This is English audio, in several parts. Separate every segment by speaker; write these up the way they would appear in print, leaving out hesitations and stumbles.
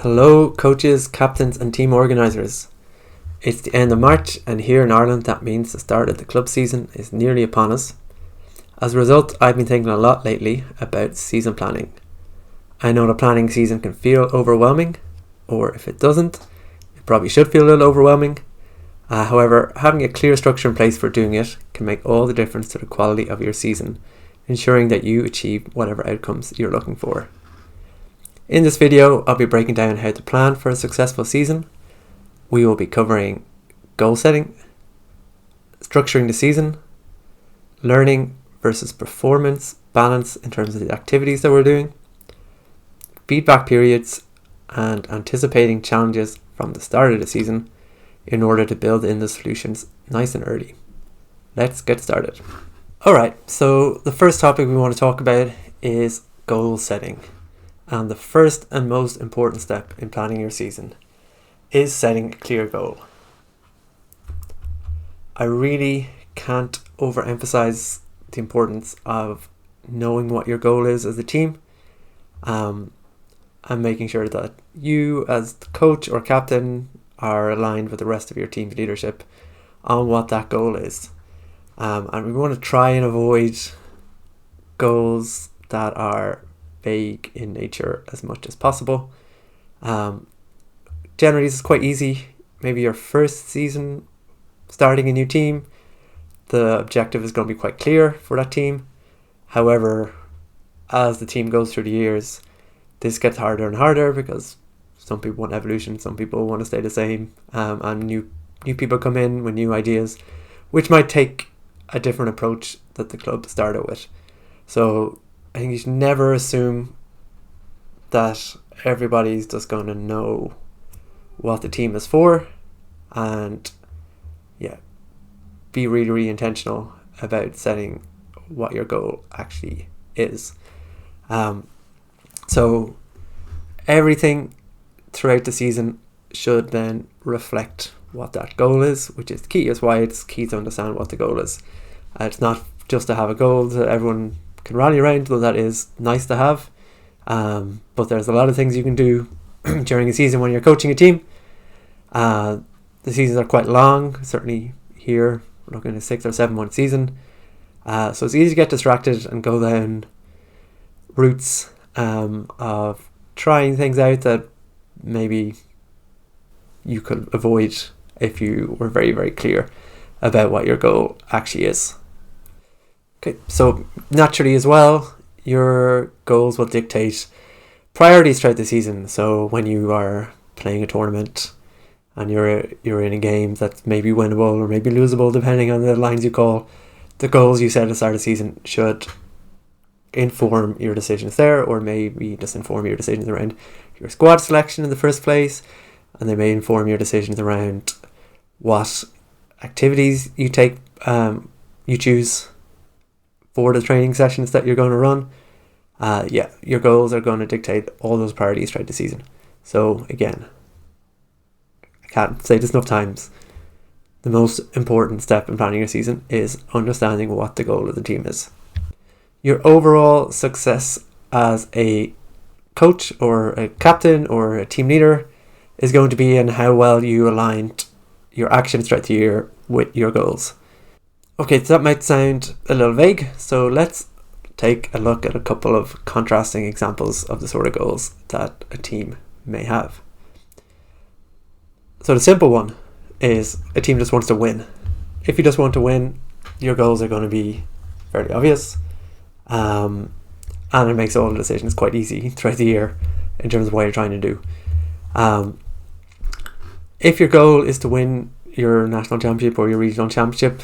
Speaker 1: Hello, coaches, captains, and team organisers. It's the end of March, and here in Ireland, that means the start of the club season is nearly upon us. As a result, I've been thinking a lot lately about season planning. I know the planning season can feel overwhelming, or if it doesn't, it probably should feel a little overwhelming. However, having a clear structure in place for doing it can make all the difference to the quality of your season, ensuring that you achieve whatever outcomes you're looking for. In this video, I'll be breaking down how to plan for a successful season. We will be covering goal setting, structuring the season, learning versus performance balance in terms of the activities that we're doing, feedback periods, and anticipating challenges from the start of the season in order to build in the solutions nice and early. Let's get started. Alright, so the first topic we want to talk about is goal setting. And the first and most important step in planning your season is setting a clear goal. I really can't overemphasize the importance of knowing what your goal is as a team, and making sure that you as the coach or captain are aligned with the rest of your team's leadership on what that goal is. And we want to try and avoid goals that are vague in nature as much as possible. Generally, this is quite easy. Maybe your first season starting a new team, the objective is going to be quite clear for that team. However, as the team goes through the years, this gets harder and harder because some people want evolution, some people want to stay the same, and new people come in with new ideas, which might take a different approach that the club started with. So I think you should never assume that everybody's just going to know what the team is for, and be really, really intentional about setting what your goal actually is. So everything throughout the season should then reflect what that goal is, which is key. Is why it's key to understand what the goal is. It's not just to have a goal that everyone can rally around, though that is nice to have. But there's a lot of things you can do during a season when you're coaching a team. The seasons are quite long. Certainly here we're looking at a 6 or 7 month season. So it's easy to get distracted and go down routes of trying things out that maybe you could avoid if you were very, very clear about what your goal actually is. Okay, so naturally as well, your goals will dictate priorities throughout the season. So when you are playing a tournament and you're in a game that's maybe winnable or maybe losable, depending on the lines you call, the goals you set at the start of the season should inform your decisions there, or maybe just inform your decisions around your squad selection in the first place, and they may inform your decisions around what activities you choose for the training sessions that you're going to run. Your goals are going to dictate all those priorities throughout the season. So again, I can't say this enough times, the most important step in planning your season is understanding what the goal of the team is. Your overall success as a coach or a captain or a team leader is going to be in how well you aligned your actions throughout the year with your goals. Okay, so that might sound a little vague, so let's take a look at a couple of contrasting examples of the sort of goals that a team may have. So the simple one is a team just wants to win. If you just want to win, your goals are going to be fairly obvious, and it makes all the decisions quite easy throughout the year in terms of what you're trying to do. If your goal is to win your national championship or your regional championship,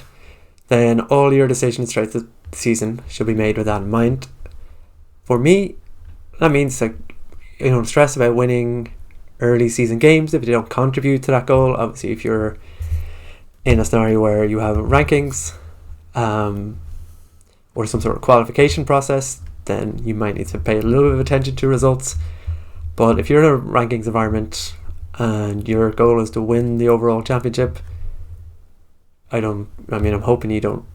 Speaker 1: then all your decisions throughout the season should be made with that in mind. For me, that means stress about winning early season games if they don't contribute to that goal. Obviously, if you're in a scenario where you have rankings or some sort of qualification process, then you might need to pay a little bit of attention to results. But if you're in a rankings environment and your goal is to win the overall championship, I'm hoping you don't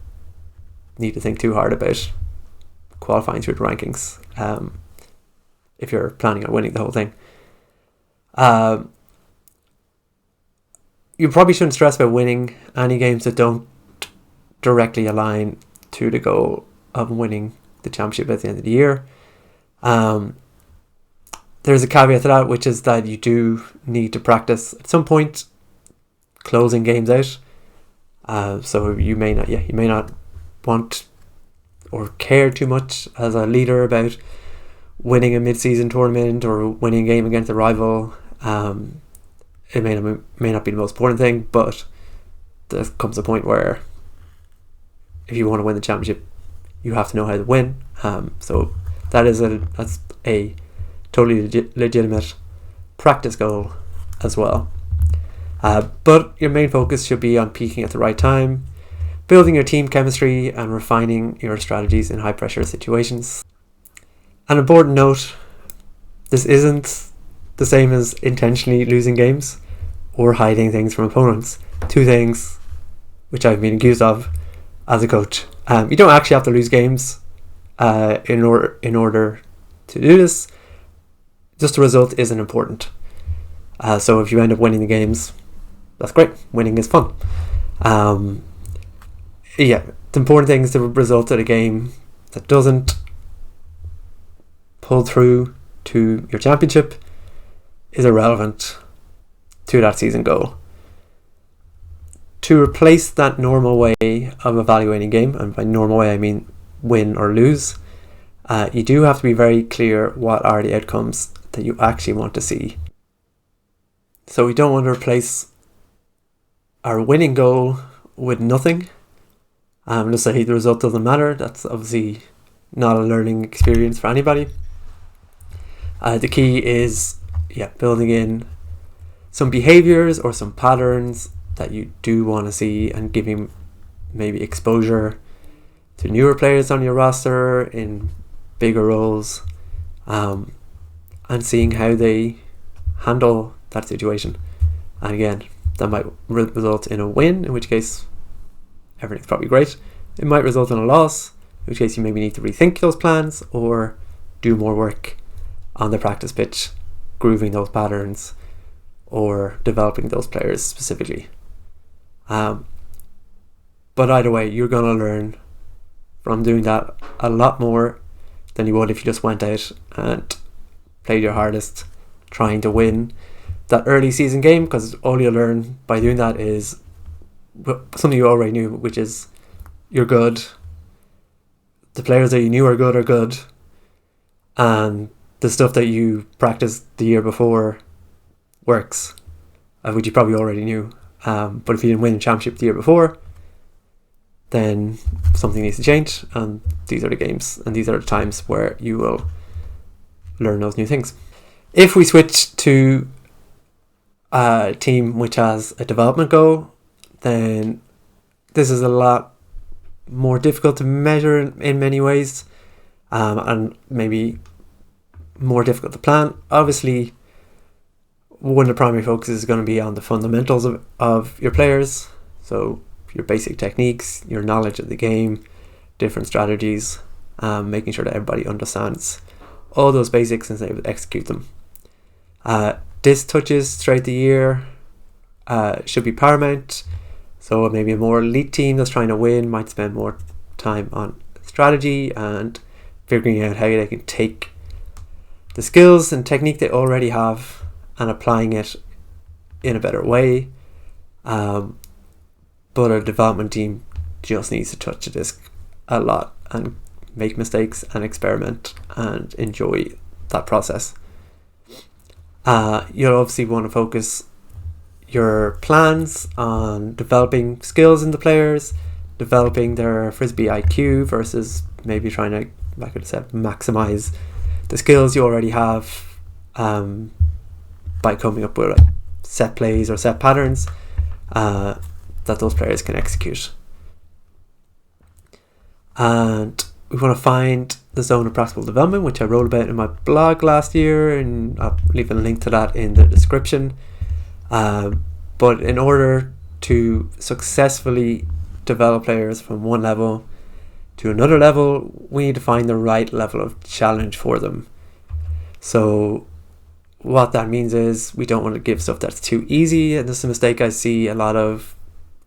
Speaker 1: need to think too hard about qualifying through the rankings if you're planning on winning the whole thing. Um, you probably shouldn't stress about winning any games that don't directly align to the goal of winning the championship at the end of the year. There's a caveat to that, which is that you do need to practice at some point closing games out. So you may not want or care too much as a leader about winning a mid-season tournament or winning a game against a rival. It may not be the most important thing, but there comes a point where if you want to win the championship, you have to know how to win. So that's a totally legitimate practice goal as well. But your main focus should be on peaking at the right time, building your team chemistry, and refining your strategies in high pressure situations. An important note: this isn't the same as intentionally losing games or hiding things from opponents. Two things which I've been accused of as a coach. You don't actually have to lose games in order to do this. Just the result isn't important. So if you end up winning the games, that's great. Winning is fun. The important thing is the result of the game that doesn't pull through to your championship is irrelevant to that season goal. To replace that normal way of evaluating game, and by normal way I mean win or lose, you do have to be very clear what are the outcomes that you actually want to see. So we don't want to replace our winning goal with nothing. Just say the result doesn't matter. That's obviously not a learning experience for anybody. The key is building in some behaviors or some patterns that you do want to see, and giving maybe exposure to newer players on your roster in bigger roles, and seeing how they handle that situation. And again, that might result in a win, in which case everything's probably great. It might result in a loss, in which case you maybe need to rethink those plans or do more work on the practice pitch, grooving those patterns or developing those players specifically. But either way, you're going to learn from doing that a lot more than you would if you just went out and played your hardest trying to win that early season game, because all you'll learn by doing that is something you already knew, which is you're good, the players that you knew are good, and the stuff that you practiced the year before works, which you probably already knew. But if you didn't win the championship the year before, then something needs to change, and these are the games and these are the times where you will learn those new things. If we switch to a team which has a development goal, then this is a lot more difficult to measure in many ways, and maybe more difficult to plan. Obviously, one of the primary focuses is going to be on the fundamentals of your players, so your basic techniques, your knowledge of the game, different strategies, making sure that everybody understands all those basics and is able to execute them. Disc touches throughout the year should be paramount. So maybe a more elite team that's trying to win might spend more time on strategy and figuring out how they can take the skills and technique they already have and applying it in a better way. But a development team just needs to touch the disc a lot and make mistakes and experiment and enjoy that process. You'll obviously want to focus your plans on developing skills in the players, developing their frisbee IQ versus maybe trying to, like I said, maximize the skills you already have by coming up with like set plays or set patterns that those players can execute. And we want to find the zone of practical development, which I wrote about in my blog last year, and I'll leave a link to that in the description. But in order to successfully develop players from one level to another level, we need to find the right level of challenge for them. So what that means is we don't want to give stuff that's too easy, and this is a mistake I see a lot of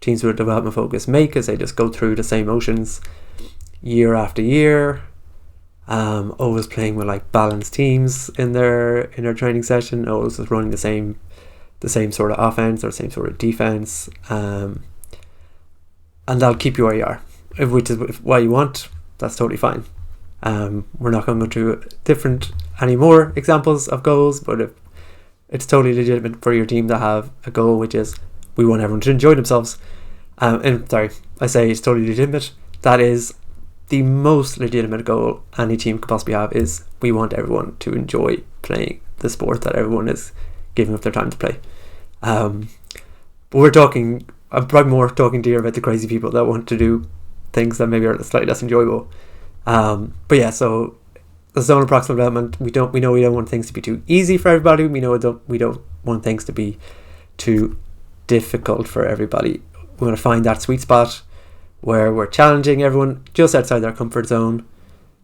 Speaker 1: teams with a development focus make, is they just go through the same motions year after year, always playing with like balanced teams in their training session, always just running the same sort of offense or same sort of defense, and that'll keep you where you are, which is what you want. That's totally fine. We're not going to go through different any more examples of goals, but it's totally legitimate for your team to have a goal which is we want everyone to enjoy themselves. And sorry, I say it's totally legitimate. That is the most legitimate goal any team could possibly have, is we want everyone to enjoy playing the sport that everyone is giving up their time to play. But I'm probably more talking to you about the crazy people that want to do things that maybe are slightly less enjoyable. But yeah, so the zone of proximal development, we know we don't want things to be too easy for everybody. We don't want things to be too difficult for everybody. We want to find that sweet spot where we're challenging everyone just outside their comfort zone,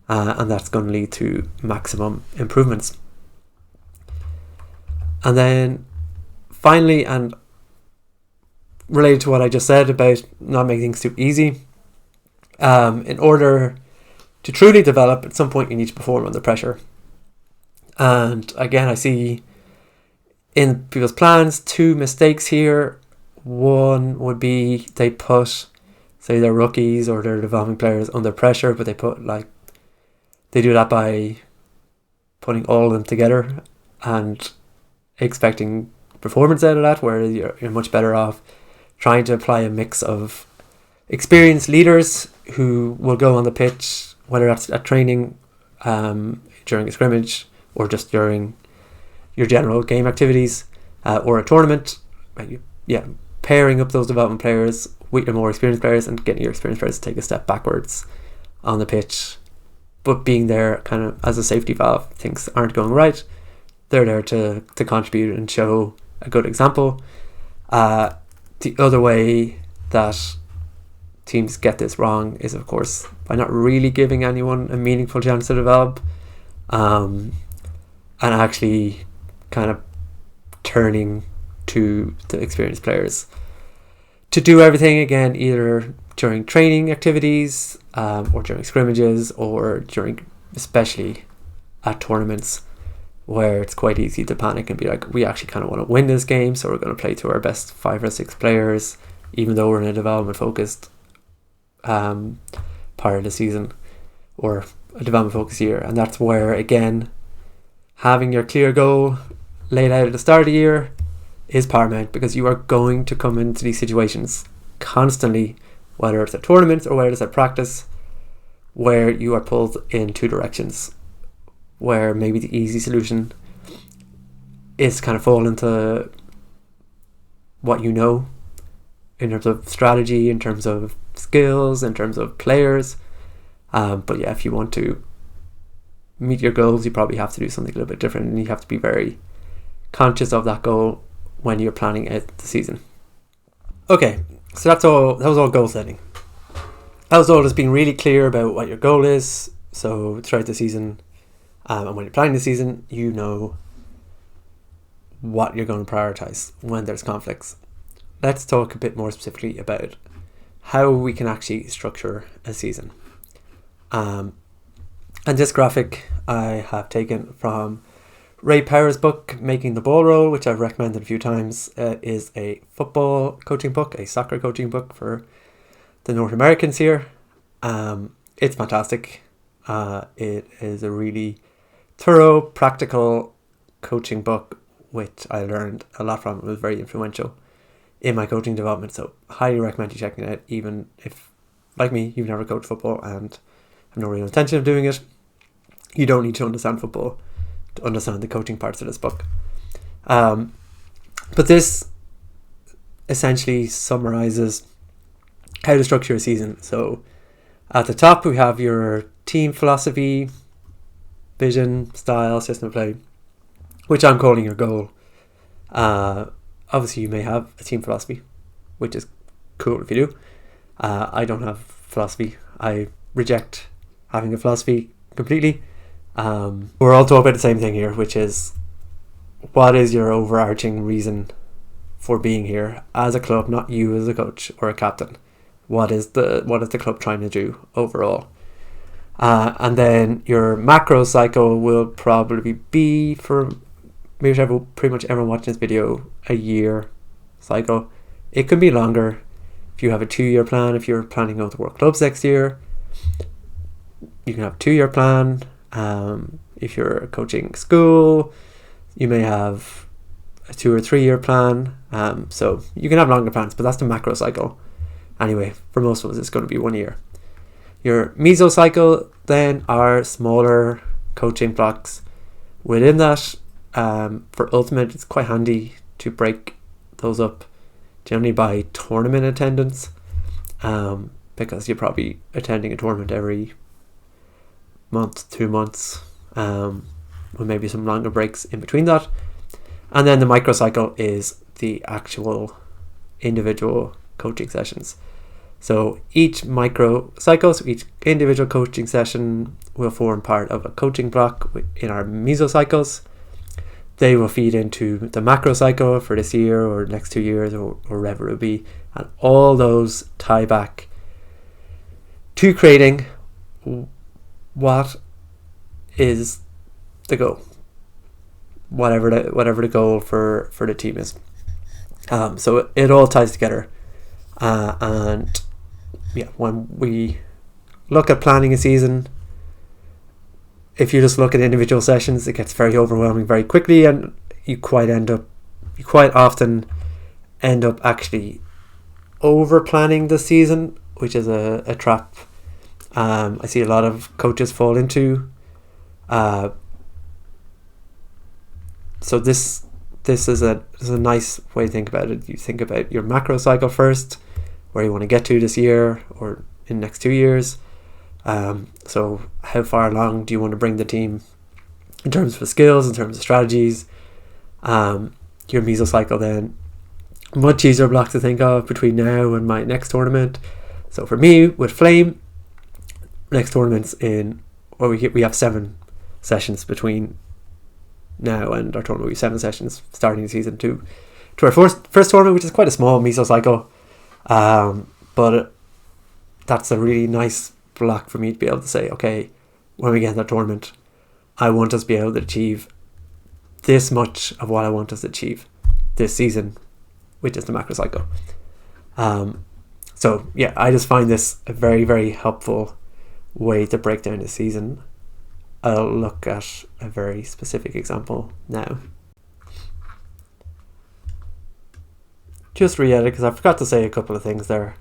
Speaker 1: and that's going to lead to maximum improvements. And then finally, and related to what I just said about not making things too easy, in order to truly develop, at some point you need to perform under pressure. And again, I see in people's plans 2 mistakes here. One would be they put, say, their rookies or their developing players under pressure, but they do that by putting all of them together and expecting performance out of that, where you're much better off trying to apply a mix of experienced leaders who will go on the pitch, whether that's at training, during a scrimmage, or just during your general game activities, or a tournament. Pairing up those development players with your more experienced players and getting your experienced players to take a step backwards on the pitch, but being there kind of as a safety valve. Things aren't going right, they're there to contribute and show a good example. The other way that teams get this wrong is, of course, by not really giving anyone a meaningful chance to develop, and actually kind of turning to the experienced players to do everything again, either during training activities, or during scrimmages, or during, especially at tournaments, where it's quite easy to panic and be like, we actually kind of want to win this game, so we're going to play to our best 5 or 6 players, even though we're in a development focused part of the season, or a development focused year. And that's where, again, having your clear goal laid out at the start of the year is paramount, because you are going to come into these situations constantly, whether it's at tournaments or whether it's at practice, where you are pulled in 2 directions, where maybe the easy solution is kind of fall into what you know in terms of strategy, in terms of skills, in terms of players. But yeah, if you want to meet your goals, you probably have to do something a little bit different, and you have to be very conscious of that goal when you're planning out the season. Okay, so that was all goal setting. That was all just being really clear about what your goal is. So throughout the season, and when you're planning the season, you know what you're going to prioritize when there's conflicts. Let's talk a bit more specifically about how we can actually structure a season. And this graphic I have taken from Ray Power's book, Making the Ball Roll, which I've recommended a few times. Is a football coaching book, a soccer coaching book for the North Americans here. It's fantastic. It is a really thorough, practical coaching book, which I learned a lot from. It was very influential in my coaching development, so highly recommend you checking it out, even if, like me, you've never coached football and have no real intention of doing it. You don't need to understand football to understand the coaching parts of this book. But this essentially summarizes how to structure a season. So at the top we have your team philosophy, vision, style, system of play, which I'm calling your goal. Obviously you may have a team philosophy, which is cool if you do. I don't have philosophy. I reject having a philosophy completely. We're all talking about the same thing here, which is what is your overarching reason for being here as a club, not you as a coach or a captain? What is the club trying to do overall? And then your macro cycle will probably be, for pretty much everyone watching this video, a year cycle. It can be longer if you have a 2-year plan. If you're planning to go to World Clubs next year, you can have a 2-year plan. If you're coaching school, you may have a 2 or 3 year plan. So you can have longer plans, but that's the macro cycle. Anyway, for most of us, it's going to be 1 year. Your meso cycle then are smaller coaching blocks. Within that, for Ultimate, it's quite handy to break those up generally by tournament attendance, because you're probably attending a tournament every month, 2 months, with maybe some longer breaks in between that. And then the microcycle is the actual individual coaching sessions. So each microcycle, so each individual coaching session will form part of a coaching block in our mesocycles. They will feed into the macro cycle for this year or next 2 years or wherever it will be. And all those tie back to creating what is the goal, whatever the goal for the team is. So it all ties together. And yeah, when we look at planning a season, if you just look at individual sessions, it gets very overwhelming very quickly, and you quite often end up actually over planning the season, which is a trap I see a lot of coaches fall into. So this is a nice way to think about it. You think about your macro cycle first, where you want to get to this year or in the next 2 years. So how far along do you want to bring the team in terms of skills, in terms of strategies? Your mesocycle then, much easier block to think of between now and my next tournament. So for me, with Flame, next tournament's we have 7 sessions between now and our tournament. We have 7 sessions starting the season to our first tournament, which is quite a small mesocycle. But that's a really nice block for me to be able to say, okay, when we get in that tournament, I want us to be able to achieve this much of what I want us to achieve this season, which is the macro cycle. So yeah, I just find this a very, very helpful way to break down the season. I'll look at a very specific example now. Just re-edit because I forgot to say a couple of things there.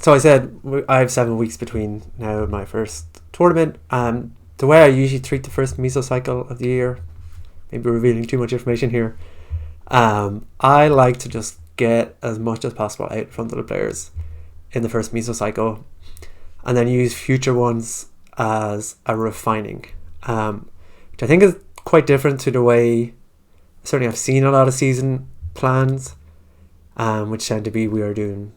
Speaker 1: So I said I have 7 weeks between now and my first tournament. The way I usually treat the first mesocycle of the year, maybe revealing too much information here, I like to just get as much as possible out in front of the players in the first mesocycle, and then use future ones as a refining, which I think is quite different to the way certainly I've seen a lot of season plans, which tend to be we are doing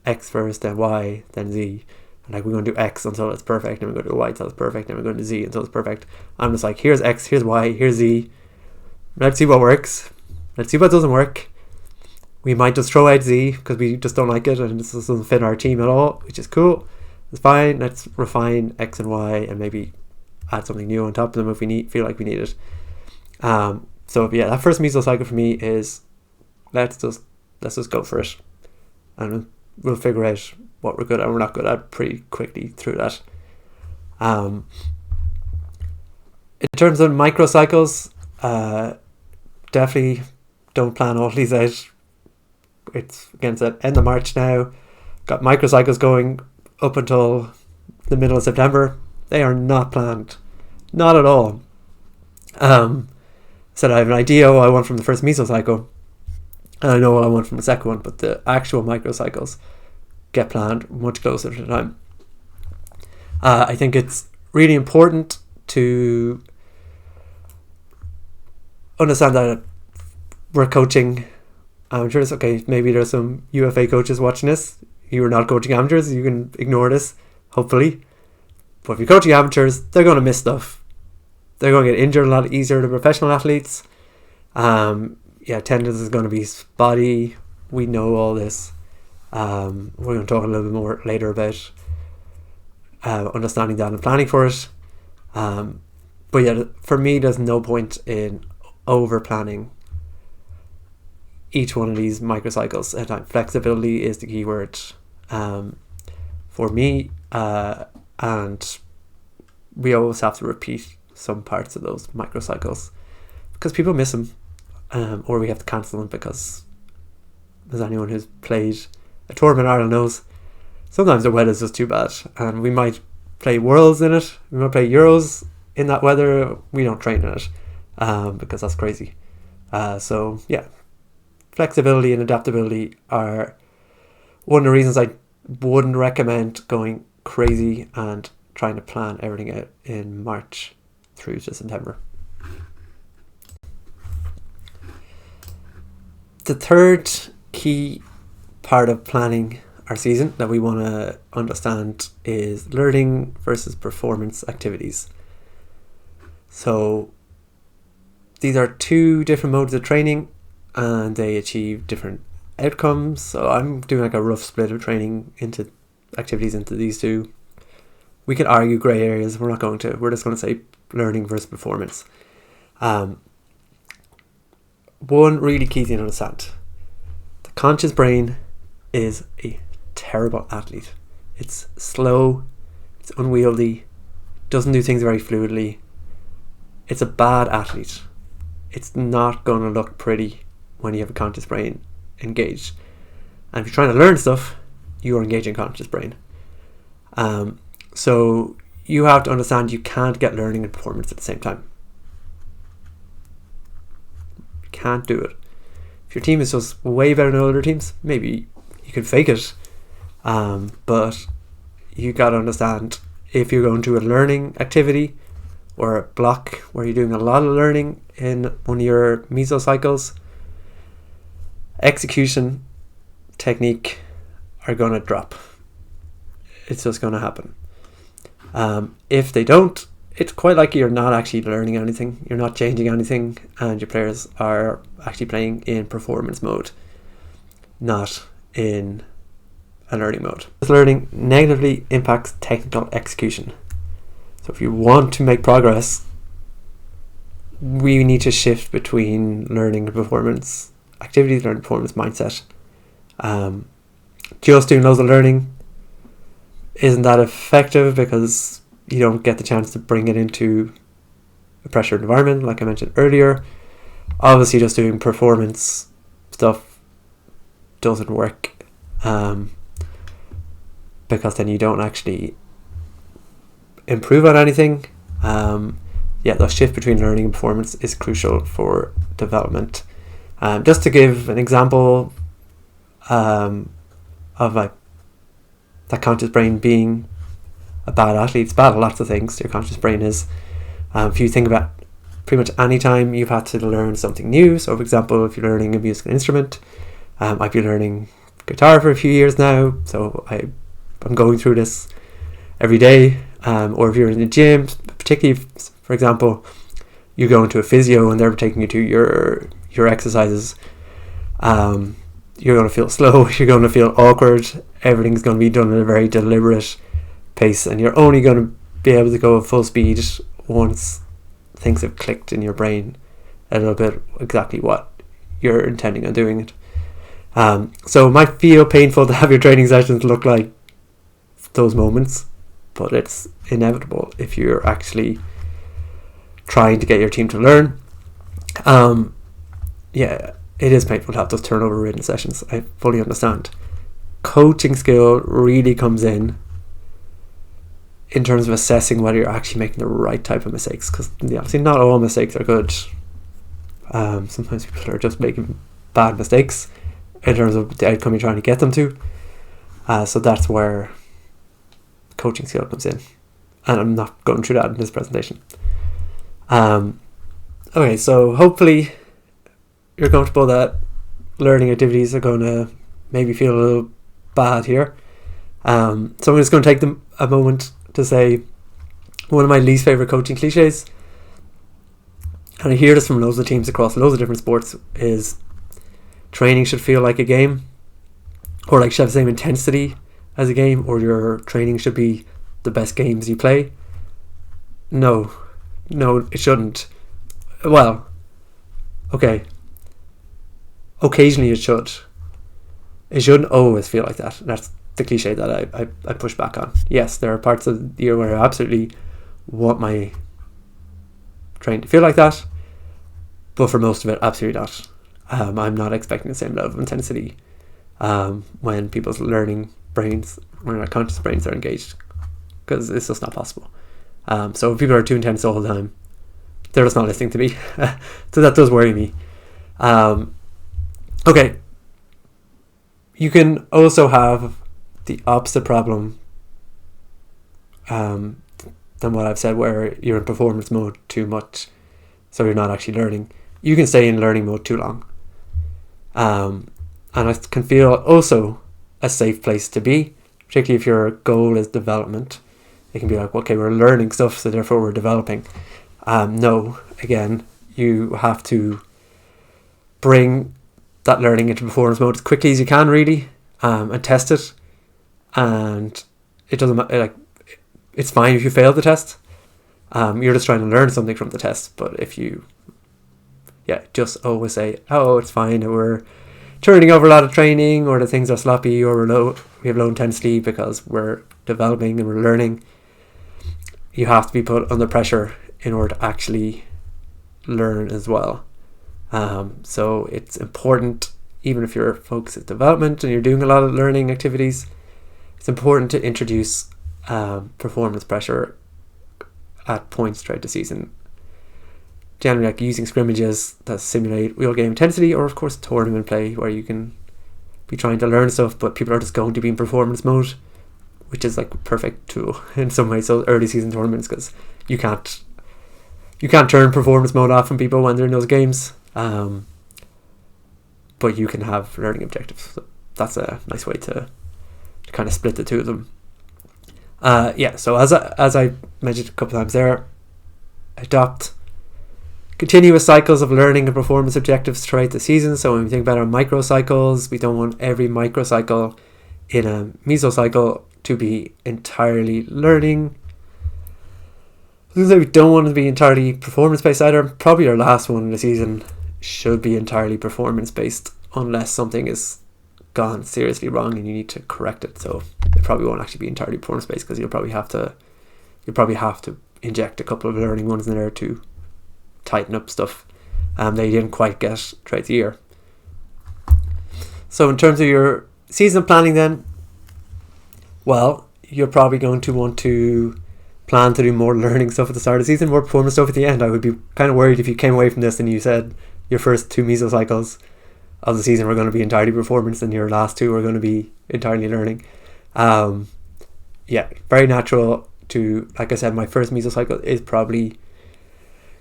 Speaker 1: X first, then Y, then Z. And like we're going to do X until it's perfect, and we're going to do Y until it's perfect, and we're going to do Z until it's perfect. I'm just like, here's X, here's Y, here's Z. Let's see what works. Let's see what doesn't work. We might just throw out Z because we just don't like it and this doesn't fit our team at all, which is cool. It's fine. Let's refine X and Y and maybe add something new on top of them if we feel like we need it. So yeah, that first mesocycle for me is let's just go for it, and we'll figure out what we're good at and we're not good at pretty quickly through that. In terms of microcycles, definitely don't plan all these out. It's against the end of March now. Got microcycles going up until the middle of September. They are not planned, not at all. So I have an idea what I want from the first mesocycle, and I know what I want from the second one, but the actual microcycles get planned much closer to the time. I think it's really important to understand that we're coaching amateurs. Okay, maybe there's some UFA coaches watching this. You are not coaching amateurs, you can ignore this, hopefully. But if you're coaching amateurs, they're going to miss stuff. they're going to get injured a lot easier than professional athletes. Attendance is going to be spotty. We know all this. We're going to talk a little bit more later about understanding that and planning for it. For me, there's no point in over planning each one of these microcycles at a time. Flexibility is the key word for me, and we always have to repeat some parts of those microcycles because people miss them, or we have to cancel them because, as anyone who's played a tournament in Ireland knows, sometimes the weather's just too bad, and we might play Worlds in it, we might play Euros in that weather. We don't train in it because that's crazy. Flexibility and adaptability are one of the reasons I wouldn't recommend going crazy and trying to plan everything out in March through to September. The third key part of planning our season that we want to understand is learning versus performance activities. So these are two different modes of training and they achieve different outcomes. So I'm doing like a rough split of training into activities into these two. We could argue grey areas. We're not going to. We're just going to say learning versus performance. One really key thing to understand. The conscious brain is a terrible athlete. It's slow, it's unwieldy, doesn't do things very fluidly. It's a bad athlete. It's not going to look pretty when you have a conscious brain engaged. And if you're trying to learn stuff, you are engaging conscious brain. So you have to understand you can't get learning and performance at the same time. You can't do it. If your team is just way better than other teams, maybe you can fake it. But you got to understand, if you're going to a learning activity or a block where you're doing a lot of learning in one of your mesocycles, execution, technique are going to drop. It's just going to happen. If they don't, it's quite likely you're not actually learning anything, you're not changing anything, and your players are actually playing in performance mode, not in a learning mode. Learning negatively impacts technical execution. So if you want to make progress, we need to shift between learning and performance activities, learning performance mindset. Just doing loads of learning isn't that effective because you don't get the chance to bring it into a pressured environment, like I mentioned earlier. Obviously, just doing performance stuff doesn't work because then you don't actually improve on anything. The shift between learning and performance is crucial for development. Just to give an example of like that conscious brain being a bad athlete, it's bad at lots of things. Your conscious brain is. If you think about pretty much any time you've had to learn something new, so for example, if you're learning a musical instrument, I've been learning guitar for a few years now, so I'm going through this every day. Or if you're in the gym, particularly if, for example, you go into a physio and they're taking you to your exercises, you're going to feel slow, you're going to feel awkward, everything's going to be done at a very deliberate pace, and you're only going to be able to go at full speed once things have clicked in your brain a little bit exactly what you're intending on doing it. So it might feel painful to have your training sessions look like those moments, but it's inevitable if you're actually trying to get your team to learn. It is painful to have those turnover ridden sessions. I fully understand. Coaching skill really comes in terms of assessing whether you're actually making the right type of mistakes, because obviously not all mistakes are good. Sometimes people are just making bad mistakes in terms of the outcome you're trying to get them to. So that's where coaching skill comes in, and I'm not going through that in this presentation. Okay, so hopefully you're comfortable that learning activities are going to maybe feel a little bad here. So I'm just going to take a moment to say one of my least favorite coaching cliches and I hear this from loads of teams across loads of different sports, is training should feel like a game, or like should have the same intensity as a game, or your training should be the best games you play. No, it shouldn't. Well, okay, occasionally it should. It shouldn't always feel like that. That's the cliche that I push back on. Yes, there are parts of the year where I absolutely want my training to feel like that, but for most of it, absolutely not. I'm not expecting the same level of intensity when people's learning brains, when their conscious brains are engaged, because it's just not possible. So if people are too intense all the time, they're just not listening to me. So that does worry me. Okay. You can also have the opposite problem than what I've said, where you're in performance mode too much, so you're not actually learning. You can stay in learning mode too long. And it can feel also a safe place to be, particularly if your goal is development. It can be like, okay, we're learning stuff, so therefore we're developing. No, again, you have to bring that learning into performance mode as quickly as you can, really, and test it. And it doesn't matter, like, it's fine if you fail the test. You're just trying to learn something from the test. But if you, just always say, oh, it's fine, we're turning over a lot of training, or the things are sloppy, or we have low intensity because we're developing and we're learning. You have to be put under pressure in order to actually learn as well. So it's important, even if your focus is development and you're doing a lot of learning activities, it's important to introduce performance pressure at points throughout the season. Generally, like using scrimmages that simulate real game intensity, or of course tournament play, where you can be trying to learn stuff, but people are just going to be in performance mode, which is like a perfect tool in some ways. So early season tournaments, because you can't turn performance mode off from people when they're in those games. But you can have learning objectives. So that's a nice way to kind of split the two of them. So as I mentioned a couple times there, adopt continuous cycles of learning and performance objectives throughout the season. So when we think about our microcycles, we don't want every microcycle in a mesocycle to be entirely learning. We don't want it to be entirely performance based either. Probably our last one in the season should be entirely performance based, unless something is gone seriously wrong and you need to correct it. So it probably won't actually be entirely performance based, because you'll probably have to inject a couple of learning ones in there to tighten up stuff that you didn't quite get throughout the year. So in terms of your season planning then, well, you're probably going to want to plan to do more learning stuff at the start of the season, more performance stuff at the end. I would be kind of worried if you came away from this and you said your first two mesocycles of the season were going to be entirely performance and your last two were going to be entirely learning. Very natural to, like I said, my first mesocycle is probably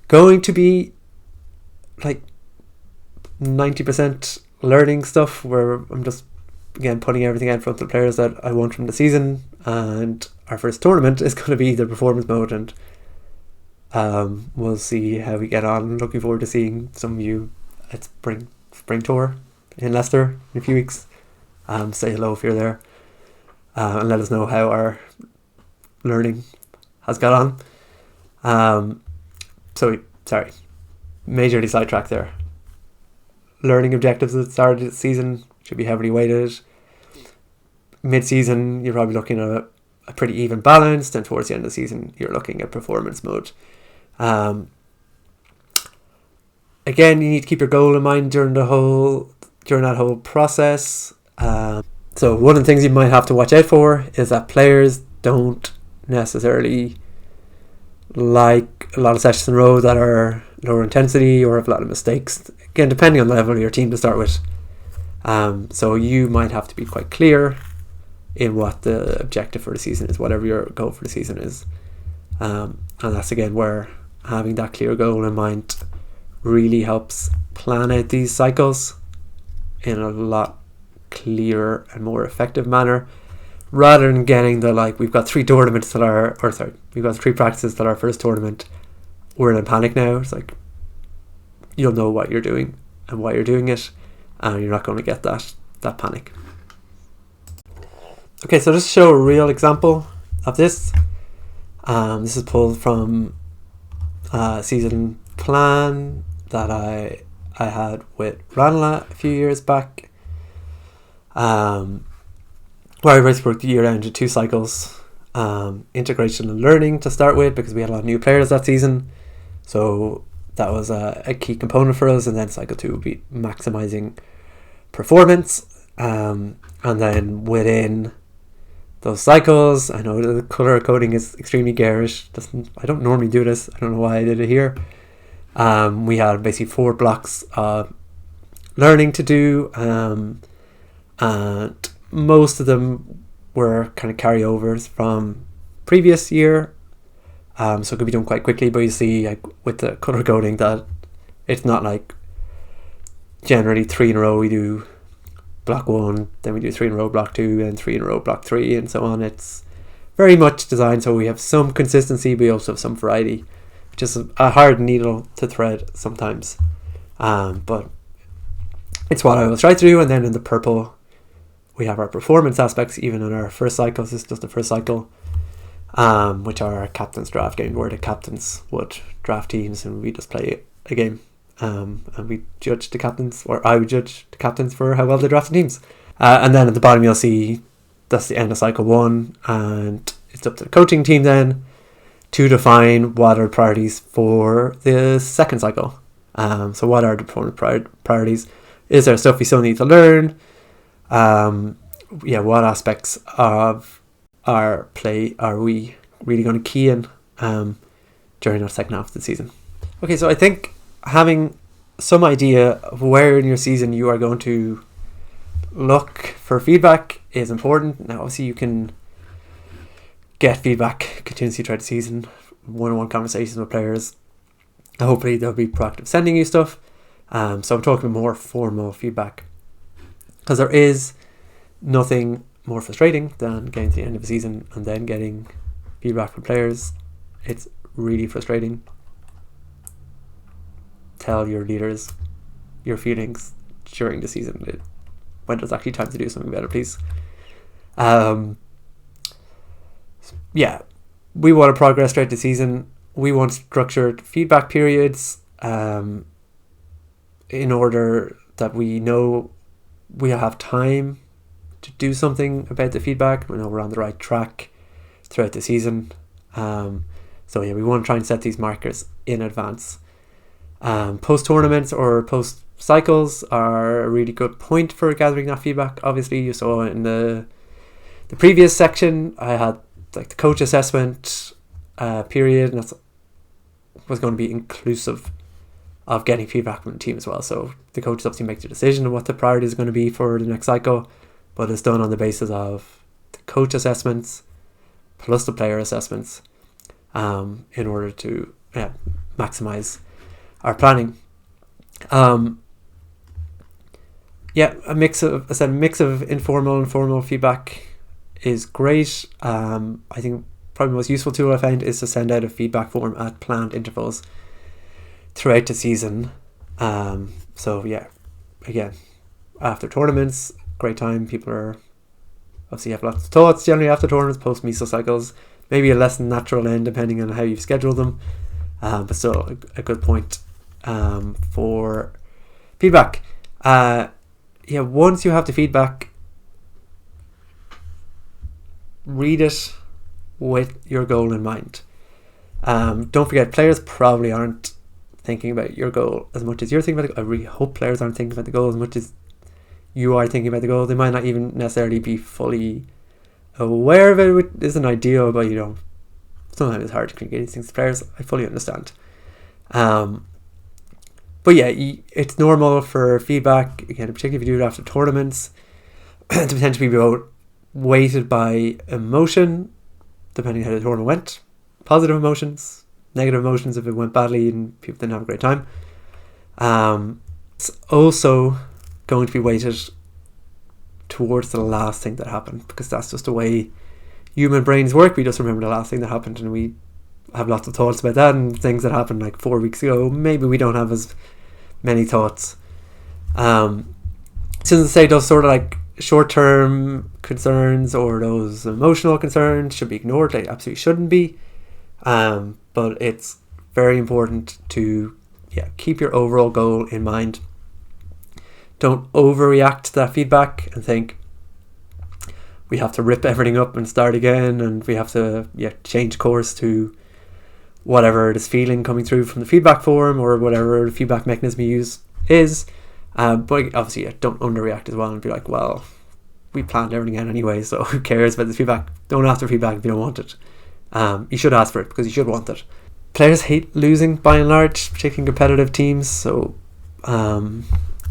Speaker 1: going to be like 90% learning stuff, where I'm just, again, putting everything in front of the players that I want from the season, and our first tournament is going to be the performance mode, and we'll see how we get on. Looking forward to seeing some of you at Spring Tour in Leicester in a few weeks. Say hello if you're there, and let us know how our learning has got on. Sorry, majorly sidetracked there. Learning objectives at the start of the season should be heavily weighted. Mid-season, you're probably looking at a pretty even balance, and towards the end of the season, you're looking at performance mode. Again, you need to keep your goal in mind during that whole process. So one of the things you might have to watch out for is that players don't necessarily like a lot of sessions in a row that are lower intensity or have a lot of mistakes. Again, depending on the level of your team to start with. So you might have to be quite clear in what the objective for the season is, whatever your goal for the season is. And that's again where having that clear goal in mind really helps plan out these cycles in a lot clearer and more effective manner, rather than getting we've got three practices that are our first tournament, we're in a panic now. It's like, you'll know what you're doing and why you're doing it, and you're not going to get that panic. Okay, so just to show a real example of this. This is pulled from a season plan that I had with Ranelagh a few years back, where I basically broke the year down into 2 cycles. Integration and learning to start with, because we had a lot of new players that season, so that was a key component for us. And then cycle 2 would be maximizing performance, and then within those cycles, I know the color coding is extremely garish. I don't normally do this. I don't know why I did it here. We had basically 4 blocks of learning to do, and most of them were kind of carryovers from previous year. So it could be done quite quickly, but you see, like, with the color coding, that it's not like generally 3 in a row we do block 1, then we do 3 in a row block 2, and 3 in a row block 3, and so on. It's very much designed so we have some consistency, but we also have some variety, which is a hard needle to thread sometimes, but it's what I always try to do. And then in the purple we have our performance aspects. Even in our first cycle, this is just the first cycle, which are our captain's draft game, where the captains would draft teams and we just play a game. And we judge the captains, or I would judge the captains for how well they drafted teams. And then at the bottom you'll see that's the end of cycle 1, and it's up to the coaching team then to define what are priorities for the second cycle. So what are the performance priorities? Is there stuff we still need to learn? What aspects of our play are we really going to key in during our second half of the season? Okay, so I think having some idea of where in your season you are going to look for feedback is important. Now, obviously, you can get feedback continuously throughout the season, one-on-one conversations with players. Hopefully, they'll be proactive sending you stuff. So I'm talking more formal feedback, because there is nothing more frustrating than getting to the end of the season and then getting feedback from players. It's really frustrating. Tell your leaders your feelings during the season, when there's actually time to do something better, please. We want to progress throughout the season. We want structured feedback periods, in order that we know we have time to do something about the feedback. We know we're on the right track throughout the season. We want to try and set these markers in advance. Post tournaments or post cycles are a really good point for gathering that feedback. Obviously, you saw in the previous section I had like the coach assessment period, and that was going to be inclusive of getting feedback from the team as well. So the coaches obviously make the decision on what the priority is going to be for the next cycle, but it's done on the basis of the coach assessments plus the player assessments, in order to maximize our planning. A mix of informal and formal feedback is great. I think probably the most useful tool I find is to send out a feedback form at planned intervals throughout the season. Again, after tournaments, great time. People are obviously have lots of thoughts generally after tournaments, post meso cycles, maybe a less natural end depending on how you've scheduled them, but still a good point for feedback. Once you have the feedback, read it with your goal in mind. Don't forget, players probably aren't thinking about your goal as much as you're thinking about it. I really hope players aren't thinking about the goal as much as you are thinking about the goal. They might not even necessarily be fully aware of it, which isn't ideal, but sometimes it's hard to communicate these things to players. I fully understand. It's normal for feedback, again, particularly if you do it after tournaments, to potentially be weighted by emotion, depending on how the tournament went. Positive emotions, negative emotions if it went badly and people didn't have a great time. It's also going to be weighted towards the last thing that happened, because that's just the way human brains work. We just remember the last thing that happened, and we have lots of thoughts about that, and things that happened like 4 weeks ago maybe we don't have as many thoughts. Since I say those sort of like short-term concerns or those emotional concerns should be ignored, they absolutely shouldn't be. But it's very important to keep your overall goal in mind. Don't overreact to that feedback and think we have to rip everything up and start again, and we have to change course to whatever this feeling coming through from the feedback form or whatever the feedback mechanism you use is. But obviously don't underreact as well and be like, well, we planned everything out anyway, so who cares about this feedback? Don't ask for feedback if you don't want it. You should ask for it because you should want it. Players hate losing by and large, particularly in competitive teams. So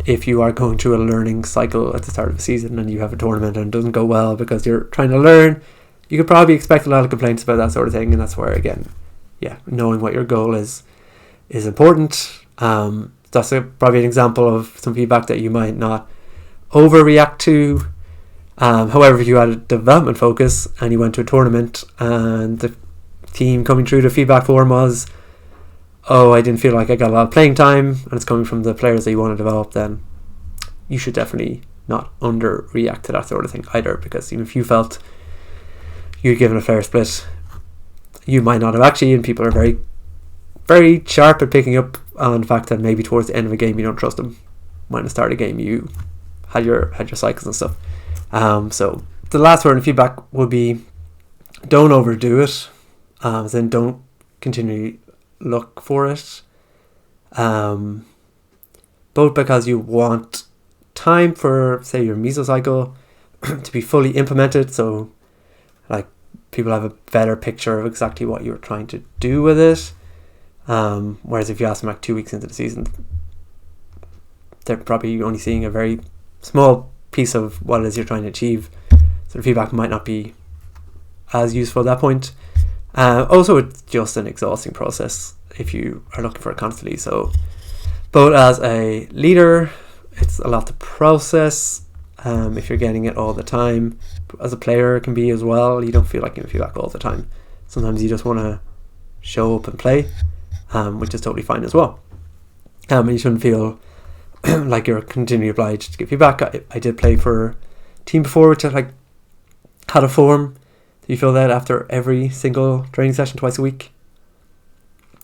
Speaker 1: if you are going through a learning cycle at the start of the season and you have a tournament and it doesn't go well because you're trying to learn, you could probably expect a lot of complaints about that sort of thing. And that's where, again, knowing what your goal is important. That's probably an example of some feedback that you might not overreact to. However, if you had a development focus and you went to a tournament and the team coming through the feedback form was, oh, I didn't feel like I got a lot of playing time, and it's coming from the players that you want to develop, then you should definitely not underreact to that sort of thing either, because even if you felt you'd given a fair split, you might not have actually, and people are very, very sharp at picking up on the fact that maybe towards the end of a game you don't trust them. When at the start of a game you had your cycles and stuff. So the last word in feedback would be don't overdo it. Then don't continually look for it. Both because you want time for, say, your mesocycle to be fully implemented, so like people have a better picture of exactly what you're trying to do with it. Whereas if you ask them like 2 weeks into the season, they're probably only seeing a very small piece of what it is you're trying to achieve, so the feedback might not be as useful at that point. Also, it's just an exhausting process if you are looking for it constantly. So both as a leader, it's a lot to process. If you're getting it all the time, as a player it can be as well. You don't feel like you feel feedback all the time. Sometimes you just want to show up and play, which is totally fine as well. And you shouldn't feel like you're continually obliged to give feedback. I did play for a team before which had a form. Do you feel that after every single training session twice a week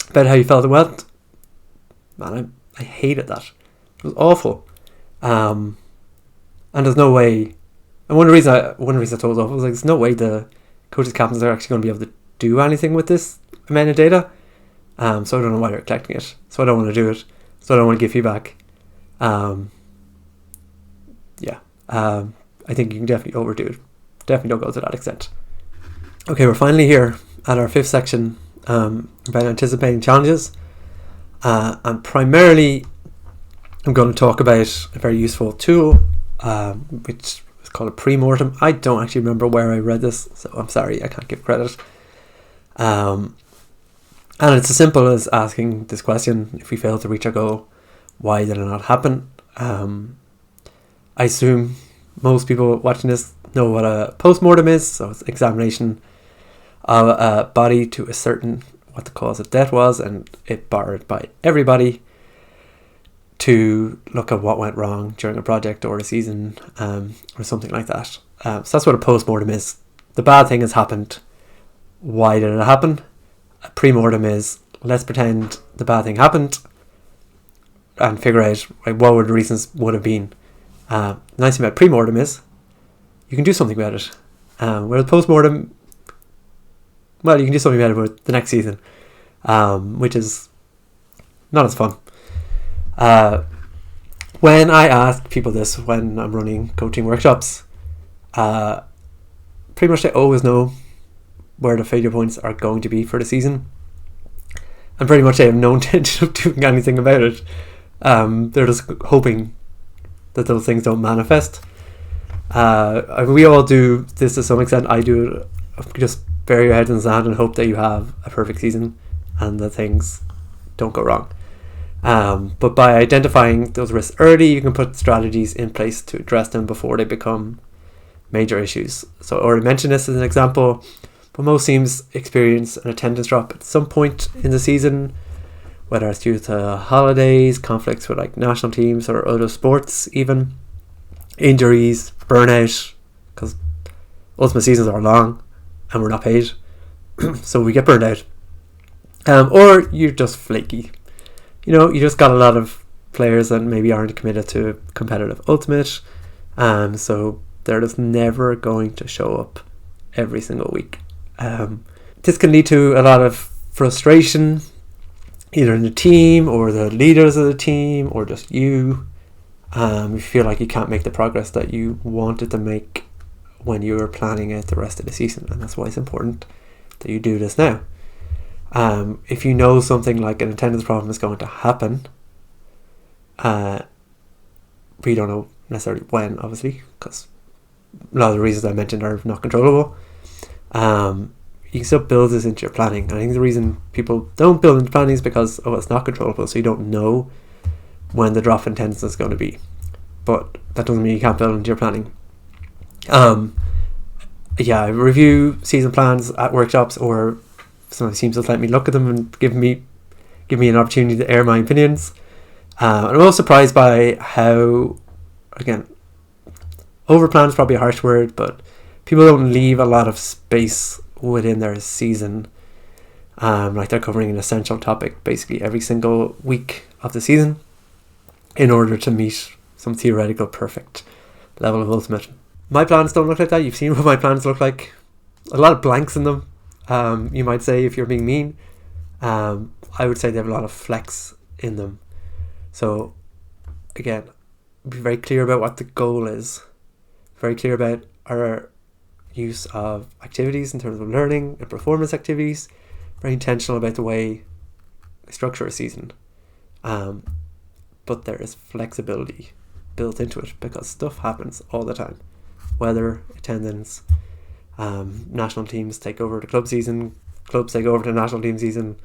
Speaker 1: about how you felt it went? Man, I hated that. It was awful. And there's no way. And one reason I told it off was like, there's no way the coaches, captains are actually going to be able to do anything with this amount of data. So I don't know why they're collecting it. So I don't want to do it. So I don't want to give feedback. I think you can definitely overdo it. Definitely don't go to that extent. Okay, we're finally here at our fifth section about anticipating challenges. And primarily, I'm going to talk about a very useful tool, which is called a pre-mortem. I don't actually remember where I read this, so I'm sorry, I can't give credit. And it's as simple as asking this question: if we fail to reach our goal, why did it not happen? I assume most people watching this know what a post-mortem is. So it's examination of a body to ascertain what the cause of death was, and it borrowed by everybody to look at what went wrong during a project or a season, or something like that. So that's what a post-mortem is. The bad thing has happened. Why did it happen? A pre-mortem is, let's pretend the bad thing happened and figure out what would the reasons would have been. The nice thing about pre-mortem is you can do something about it. Whereas post-mortem, well, you can do something about it with the next season, which is not as fun. When I ask people this when I'm running coaching workshops, pretty much they always know where the failure points are going to be for the season, and pretty much they have no intention of doing anything about it. They're just hoping that those things don't manifest. We all do this to some extent. I do it. Just bury your head in the sand and hope that you have a perfect season and that things don't go wrong. But by identifying those risks early, you can put strategies in place to address them before they become major issues. So I already mentioned this as an example, but most teams experience an attendance drop at some point in the season, whether it's due to holidays, conflicts with like national teams or other sports, even injuries, burnout, because ultimate seasons are long and we're not paid, so we get burned out. Or you're just flaky. You just got a lot of players that maybe aren't committed to competitive ultimate, so they're just never going to show up every single week. This can lead to a lot of frustration, either in the team or the leaders of the team or just you. You feel like you can't make the progress that you wanted to make when you were planning out the rest of the season, and that's why it's important that you do this now. If you know something like an attendance problem is going to happen, but you don't know necessarily when, obviously, because a lot of the reasons I mentioned are not controllable. You can still build this into your planning. I think the reason people don't build into planning is because it's not controllable, so you don't know when the drop in attendance is going to be. But that doesn't mean you can't build into your planning. I review season plans at workshops, or sometimes teams just let me look at them and give me an opportunity to air my opinions. I'm also surprised by how, again, overplan is probably a harsh word, but people don't leave a lot of space within their season. Like they're covering an essential topic basically every single week of the season in order to meet some theoretical perfect level of ultimate. My plans don't look like that. You've seen what my plans look like. A lot of blanks in them. You might say, if you're being mean, I would say they have a lot of flex in them. So again, be very clear about what the goal is. Very clear about our use of activities in terms of learning and performance activities. Very intentional about the way we structure a season. But there is flexibility built into it because stuff happens all the time. Weather, attendance, national teams take over the club season, clubs take over the national team season,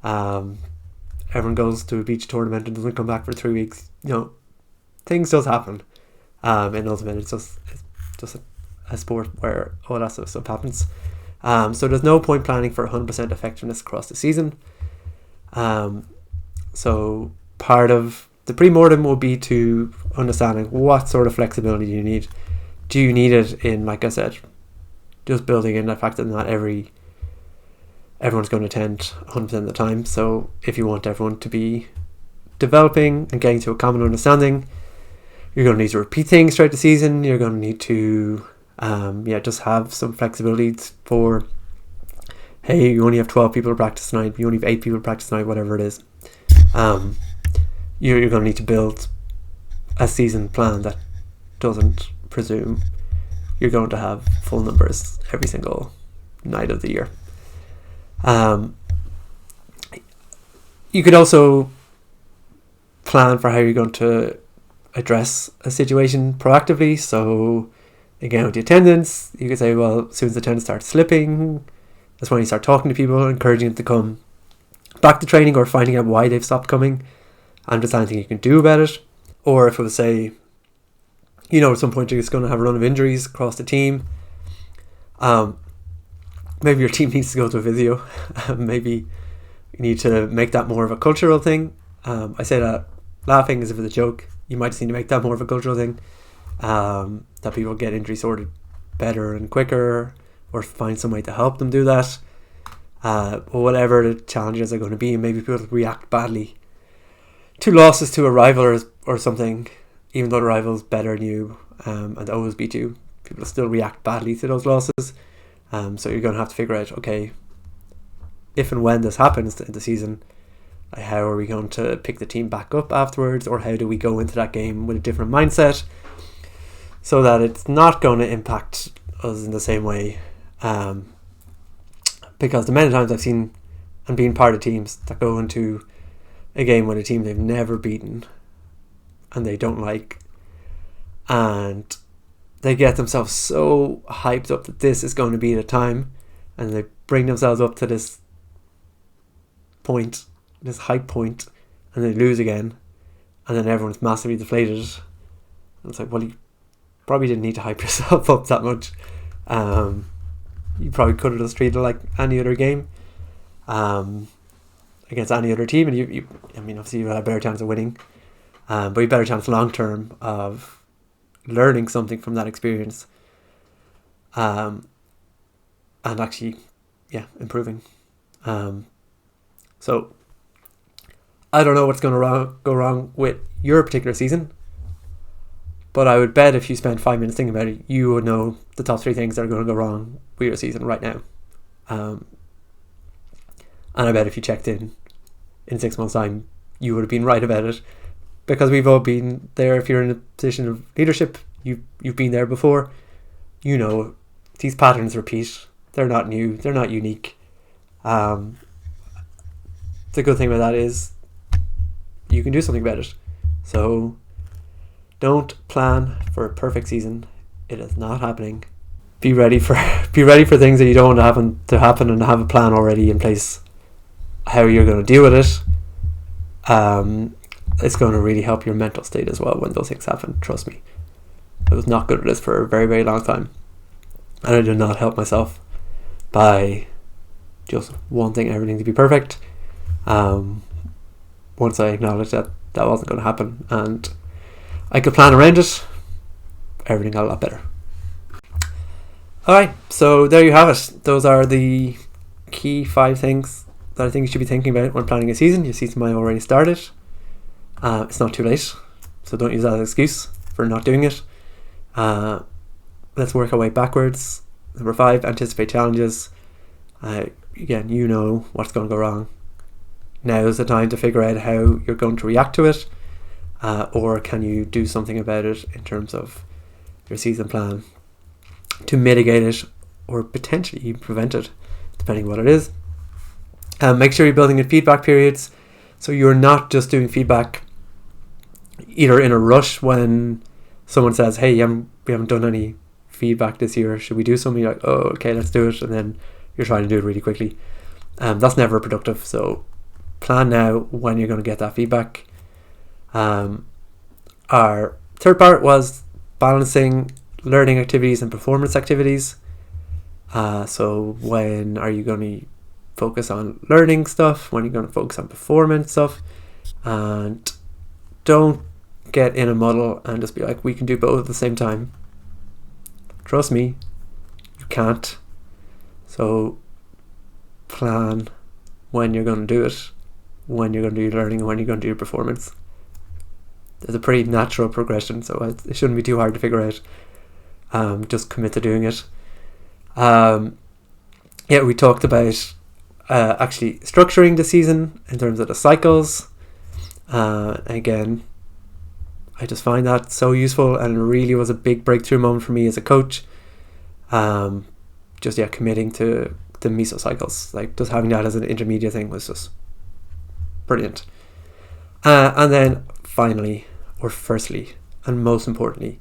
Speaker 1: everyone goes to a beach tournament and doesn't come back for 3 weeks. Things just happen. In Ultimate, it's just a sport where all that sort of stuff happens. So there's no point planning for 100% effectiveness across the season. So part of the pre-mortem will be to understanding what sort of flexibility you need. Do you need it in, like I said, just building in the fact that not everyone's going to attend 100% of the time. So if you want everyone to be developing and getting to a common understanding, you're going to need to repeat things throughout the season. You're going to need to just have some flexibility for, hey, you only have 12 people to practice tonight, you only have 8 people to practice tonight, whatever it is. You're going to need to build a season plan that doesn't presume you're going to have full numbers every single night of the year. You could also plan for how you're going to address a situation proactively. So again, with the attendance, you could say, well, as soon as the attendance starts slipping, that's when you start talking to people, encouraging them to come back to training or finding out why they've stopped coming and just anything you can do about it. Or if it was, say, at some point you're just going to have a run of injuries across the team, maybe your team needs to go to a physio. Maybe you need to make that more of a cultural thing. I say that laughing as if it's a joke. You might just need to make that more of a cultural thing, that people get injury sorted better and quicker, or find some way to help them do that. Or whatever the challenges are going to be, and maybe people react badly to losses to a rival or something, even though the rival's better than you and always beat you. People still react badly to those losses. So you're going to have to figure out, okay, if and when this happens in the season, how are we going to pick the team back up afterwards, or how do we go into that game with a different mindset so that it's not going to impact us in the same way. Because the many times I've seen and been part of teams that go into a game with a team they've never beaten and they don't like, and they get themselves so hyped up that this is going to be the time, and they bring themselves up to this point, this hype point, and they lose again, and then everyone's massively deflated. And it's like, well, you probably didn't need to hype yourself up that much. You probably could have just treated it like any other game. against any other team, and you I mean, obviously you have a better chance of winning, but you have a better chance long term of learning something from that experience, and actually, improving. So I don't know what's going to go wrong with your particular season, but I would bet if you spent 5 minutes thinking about it, you would know the top 3 things that are going to go wrong with your season right now. And I bet if you checked in 6 months' time, you would have been right about it, because we've all been there. If you're in a position of leadership, you've been there before. You know, these patterns repeat. They're not new. They're not unique. The good thing about that is you can do something about it. So don't plan for a perfect season. It is not happening. Be ready for things that you don't want to happen, and have a plan already in place how you're going to deal with it. It's going to really help your mental state as well when those things happen. Trust me. I was not good at this for a very, very long time, and I did not help myself by just wanting everything to be perfect. Once I acknowledged that wasn't going to happen and I could plan around it, everything got a lot better. Alright, so there you have it. Those are the key 5 things that I think you should be thinking about when planning a season. Your season might have already started. It's not too late, so don't use that as an excuse for not doing it. Let's work our way backwards. Number 5, anticipate challenges. Again, you know what's going to go wrong. Now is the time to figure out how you're going to react to it, or can you do something about it in terms of your season plan to mitigate it or potentially even prevent it, depending on what it is. Make sure you're building in feedback periods, so you're not just doing feedback either in a rush when someone says, hey, we haven't done any feedback this year, should we do something? You're like, oh, okay, let's do it, and then you're trying to do it really quickly. That's never productive, so plan now when you're going to get that feedback. Our third part was balancing learning activities and performance activities. So when are you going to focus on learning stuff? When are you going to focus on performance stuff? And don't get in a muddle and just be like, we can do both at the same time. Trust me, you can't. So plan when you're going to do it, when you're going to do your learning, and when you're going to do your performance. There's a pretty natural progression, so it shouldn't be too hard to figure out. Just commit to doing it. We talked about actually structuring the season in terms of the cycles. Again, I just find that so useful, and it really was a big breakthrough moment for me as a coach. Committing to the mesocycles, like just having that as an intermediate thing was just brilliant. And then finally, or firstly, and most importantly,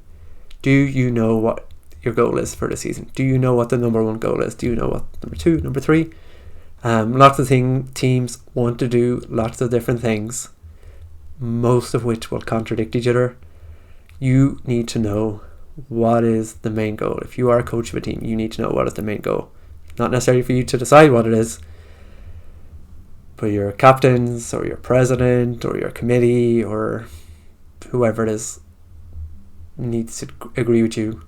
Speaker 1: do you know what your goal is for the season? Do you know what the number 1 goal is? Do you know what number 2, number 3? Lots of teams want to do lots of different things, most of which will contradict each other. You need to know what is the main goal. If you are a coach of a team, you need to know what is the main goal. Not necessarily for you to decide what it is, but your captains or your president or your committee or whoever it is needs to agree with you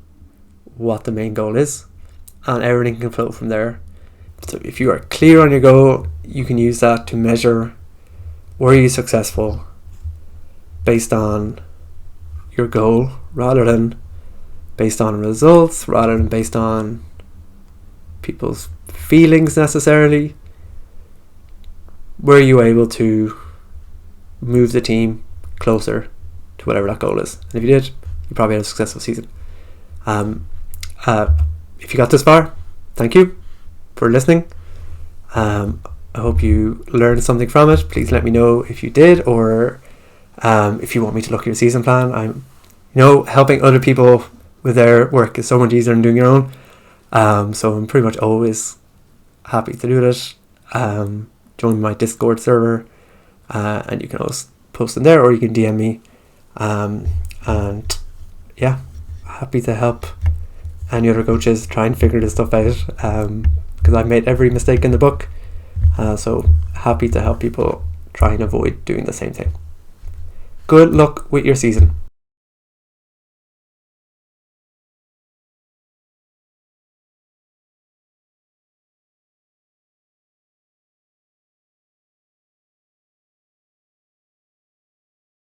Speaker 1: what the main goal is, and everything can flow from there. So if you are clear on your goal, you can use that to measure, were you successful based on your goal rather than based on results, rather than based on people's feelings necessarily. Were you able to move the team closer to whatever that goal is? And if you did, you probably had a successful season. If you got this far, thank you for listening. I hope you learned something from it. Please let me know if you did, or if you want me to look at your season plan. Helping other people with their work is so much easier than doing your own. So I'm pretty much always happy to do that. Join my Discord server, and you can always post in there, or you can DM me. Happy to help any other coaches try and figure this stuff out, because I've made every mistake in the book, So happy to help people try and avoid doing the same thing. Good luck with your season.